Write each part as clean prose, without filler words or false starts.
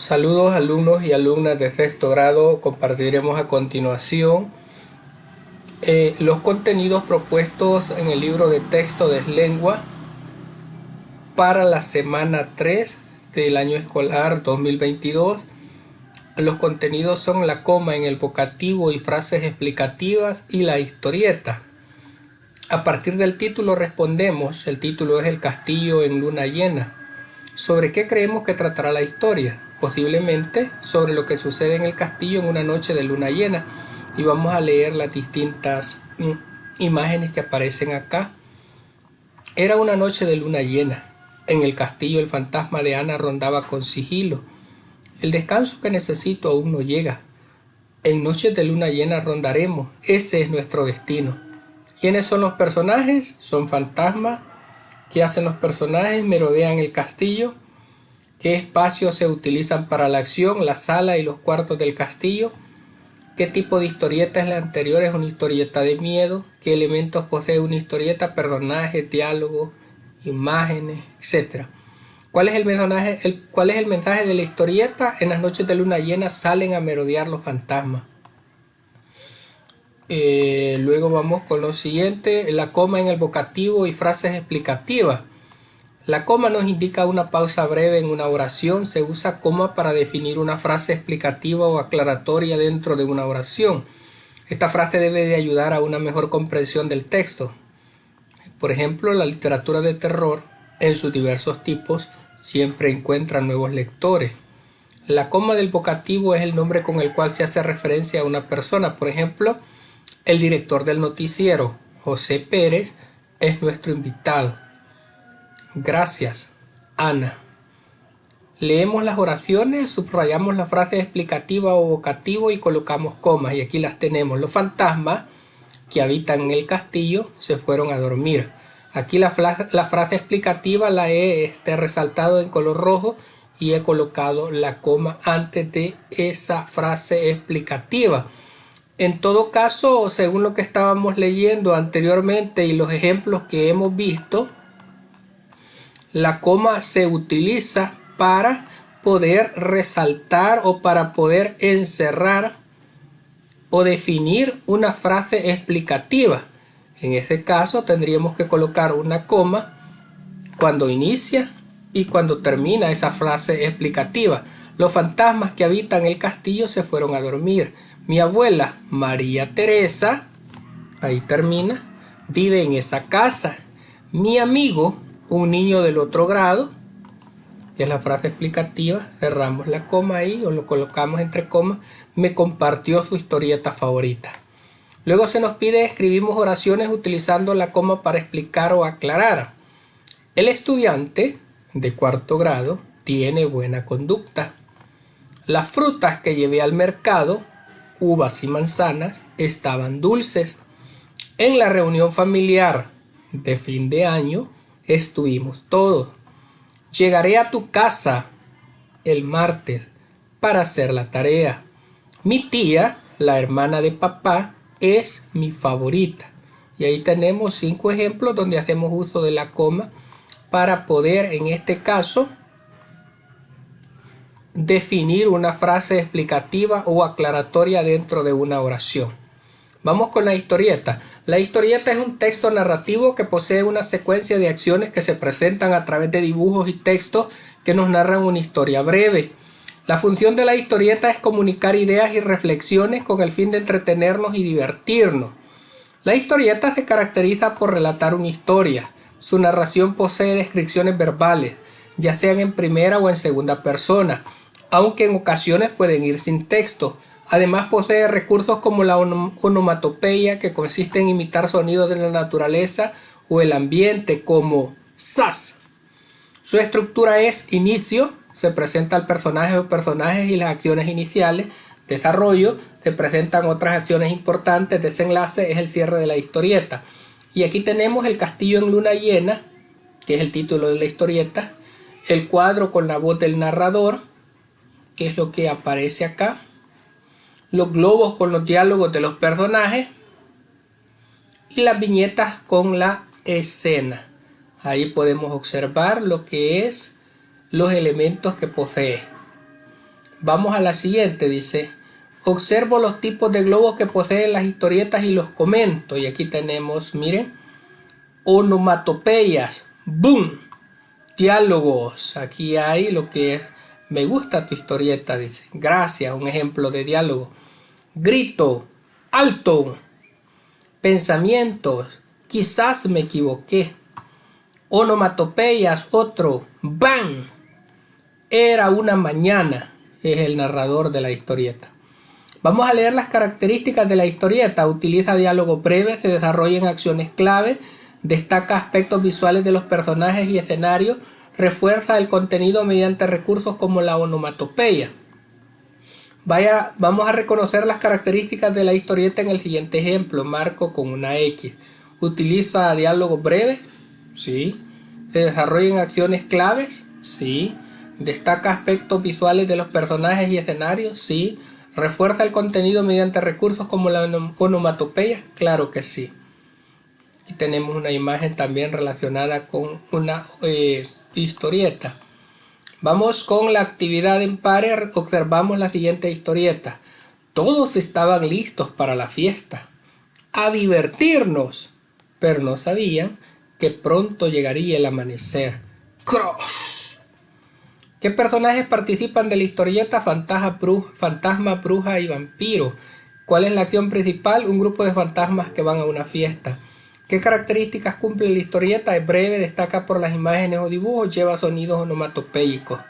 Saludos alumnos y alumnas de sexto grado. Compartiremos a continuación los contenidos propuestos en el libro de texto de lengua para la semana 3 del año escolar 2022. Los contenidos son la coma en el vocativo y frases explicativas y la historieta. A partir del título respondemos. El título es El castillo en luna llena. ¿Sobre qué creemos que tratará la historia? Posiblemente sobre lo que sucede en el castillo en una noche de luna llena. Y vamos a leer las distintas imágenes que aparecen acá. Era una noche de luna llena. En el castillo el fantasma de Ana rondaba con sigilo. El descanso que necesito aún no llega. En noches de luna llena rondaremos. Ese es nuestro destino. ¿Quiénes son los personajes? Son fantasmas. ¿Qué hacen los personajes? Merodean el castillo. ¿Qué espacios se utilizan para la acción? La sala y los cuartos del castillo. ¿Qué tipo de historieta es la anterior? Es una historieta de miedo. ¿Qué elementos posee una historieta? Personajes, diálogos, imágenes, etc. ¿Cuál es el mensaje de la historieta? En las noches de luna llena salen a merodear los fantasmas. Luego vamos con lo siguiente, la coma en el vocativo y frases explicativas. La coma nos indica una pausa breve en una oración. Se usa coma para definir una frase explicativa o aclaratoria dentro de una oración. Esta frase debe de ayudar a una mejor comprensión del texto. Por ejemplo, la literatura de terror, en sus diversos tipos, siempre encuentra nuevos lectores. La coma del vocativo es el nombre con el cual se hace referencia a una persona. Por ejemplo, el director del noticiero, José Pérez, es nuestro invitado. Gracias, Ana. Leemos las oraciones, subrayamos la frase explicativa o vocativo y colocamos comas. Y aquí las tenemos. Los fantasmas que habitan en el castillo se fueron a dormir. Aquí la frase explicativa la he resaltado en color rojo y he colocado la coma antes de esa frase explicativa. En todo caso, según lo que estábamos leyendo anteriormente y los ejemplos que hemos visto, la coma se utiliza para poder resaltar o para poder encerrar o definir una frase explicativa. En ese caso tendríamos que colocar una coma cuando inicia y cuando termina esa frase explicativa. Los fantasmas que habitan el castillo se fueron a dormir. Mi abuela, María Teresa, ahí termina, vive en esa casa. Mi amigo, un niño del otro grado, que es la frase explicativa, cerramos la coma ahí o lo colocamos entre comas, me compartió su historieta favorita. Luego se nos pide escribimos oraciones utilizando la coma para explicar o aclarar. El estudiante de cuarto grado tiene buena conducta. Las frutas que llevé al mercado, uvas y manzanas, estaban dulces. En la reunión familiar de fin de año estuvimos todos. Llegaré a tu casa el martes para hacer la tarea. Mi tía, la hermana de papá, es mi favorita. Y ahí tenemos 5 ejemplos donde hacemos uso de la coma para poder, en este caso, definir una frase explicativa o aclaratoria dentro de una oración. Vamos con la historieta. La historieta es un texto narrativo que posee una secuencia de acciones que se presentan a través de dibujos y textos que nos narran una historia breve. La función de la historieta es comunicar ideas y reflexiones con el fin de entretenernos y divertirnos. La historieta se caracteriza por relatar una historia. Su narración posee descripciones verbales, ya sean en primera o en segunda persona, aunque en ocasiones pueden ir sin texto. Además posee recursos como la onomatopeya, que consiste en imitar sonidos de la naturaleza o el ambiente, como ¡zas! Su estructura es inicio, se presenta el personaje o personajes y las acciones iniciales. Desarrollo, se presentan otras acciones importantes. Desenlace es el cierre de la historieta. Y aquí tenemos el castillo en luna llena, que es el título de la historieta. El cuadro con la voz del narrador, que es lo que aparece acá. Los globos con los diálogos de los personajes y las viñetas con la escena. Ahí podemos observar lo que es los elementos que posee. Vamos a la siguiente, dice, observo los tipos de globos que poseen las historietas y los comento. Y aquí tenemos, miren, onomatopeyas, boom, diálogos. Aquí hay lo que es, me gusta tu historieta, dice, gracias, un ejemplo de diálogo. Grito, alto, pensamientos, quizás me equivoqué. Onomatopeyas, otro, ¡bang! Era una mañana, es el narrador de la historieta. Vamos a leer las características de la historieta. Utiliza diálogo breve, se desarrolla en acciones clave, destaca aspectos visuales de los personajes y escenarios, refuerza el contenido mediante recursos como la onomatopeya. Vamos a reconocer las características de la historieta en el siguiente ejemplo. Marco con una X. Utiliza diálogo breve, sí. Se desarrolla en acciones claves, sí. Destaca aspectos visuales de los personajes y escenarios, sí. Refuerza el contenido mediante recursos como la onomatopeya, claro que sí. Y tenemos una imagen también relacionada con una historieta. Vamos con la actividad en pares. Observamos la siguiente historieta. Todos estaban listos para la fiesta, a divertirnos, pero no sabían que pronto llegaría el amanecer. ¡Cross! ¿Qué personajes participan de la historieta? Fantasma, bruja y vampiro. ¿Cuál es la acción principal? Un grupo de fantasmas que van a una fiesta. ¿Qué características cumple la historieta? Es breve, destaca por las imágenes o dibujos, lleva sonidos onomatopéyicos.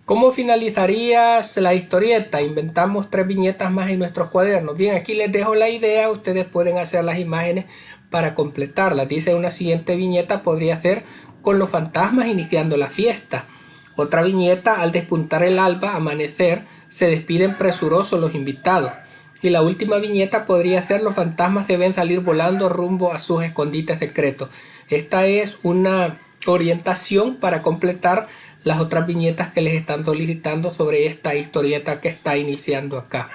¿Cómo finalizarías la historieta? Inventamos 3 viñetas más en nuestros cuadernos. Bien, aquí les dejo la idea, ustedes pueden hacer las imágenes para completarlas. Dice, una siguiente viñeta podría ser con los fantasmas iniciando la fiesta. Otra viñeta, al despuntar el alba, amanecer, se despiden presurosos los invitados. Y la última viñeta podría ser los fantasmas se ven salir volando rumbo a sus escondites secretos. Esta es una orientación para completar las otras viñetas que les están solicitando sobre esta historieta que está iniciando acá.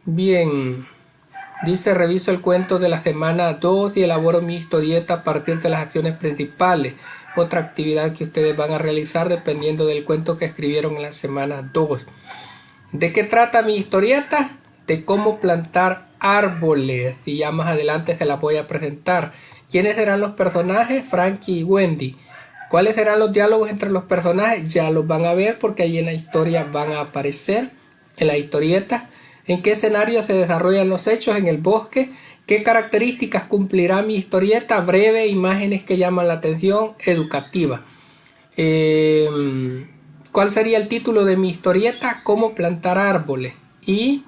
Bien, dice, reviso el cuento de la semana 2 y elaboro mi historieta a partir de las acciones principales. Otra actividad que ustedes van a realizar dependiendo del cuento que escribieron en la semana 2. ¿De qué trata mi historieta? De cómo plantar árboles, y ya más adelante se las voy a presentar. ¿Quiénes serán los personajes? Frankie y Wendy. ¿Cuáles serán los diálogos entre los personajes? Ya los van a ver porque ahí en la historia van a aparecer, en la historieta. ¿En qué escenario se desarrollan los hechos? En el bosque. ¿Qué características cumplirá mi historieta? Breve, imágenes que llaman la atención, educativa. ¿Cuál sería el título de mi historieta? Cómo plantar árboles. Y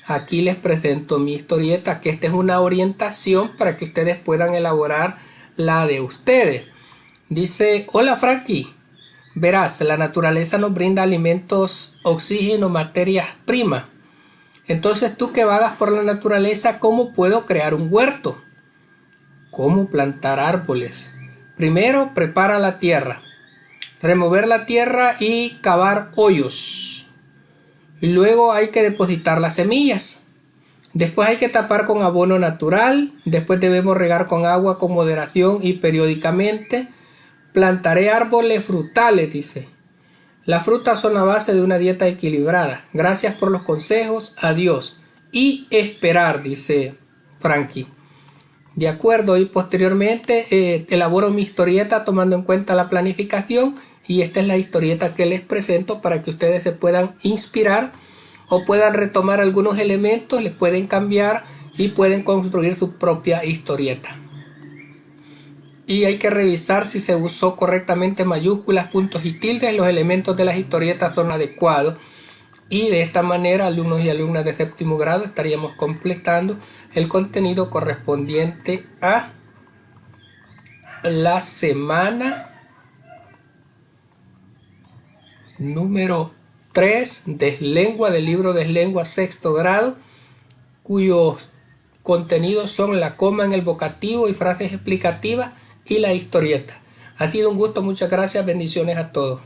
aquí les presento mi historieta, que esta es una orientación para que ustedes puedan elaborar la de ustedes. Dice, hola Frankie, verás, la naturaleza nos brinda alimentos, oxígeno, materias primas. Entonces tú que vagas por la naturaleza, ¿cómo puedo crear un huerto? ¿Cómo plantar árboles? Primero, prepara la tierra. Remover la tierra y cavar hoyos. Y luego hay que depositar las semillas. Después hay que tapar con abono natural. Después debemos regar con agua con moderación y periódicamente. Plantaré árboles frutales, dice. Las frutas son la base de una dieta equilibrada. Gracias por los consejos. Adiós. Y esperar, dice Frankie. De acuerdo, y posteriormente elaboro mi historieta tomando en cuenta la planificación, y esta es la historieta que les presento para que ustedes se puedan inspirar o puedan retomar algunos elementos, les pueden cambiar y pueden construir su propia historieta. Y hay que revisar si se usó correctamente mayúsculas, puntos y tildes. Los elementos de las historietas son adecuados. Y de esta manera, alumnos y alumnas de séptimo grado, estaríamos completando el contenido correspondiente a la semana número 3 de lengua, del libro de lengua sexto grado, cuyos contenidos son la coma en el vocativo y frases explicativas y la historieta. Ha sido un gusto, muchas gracias, bendiciones a todos.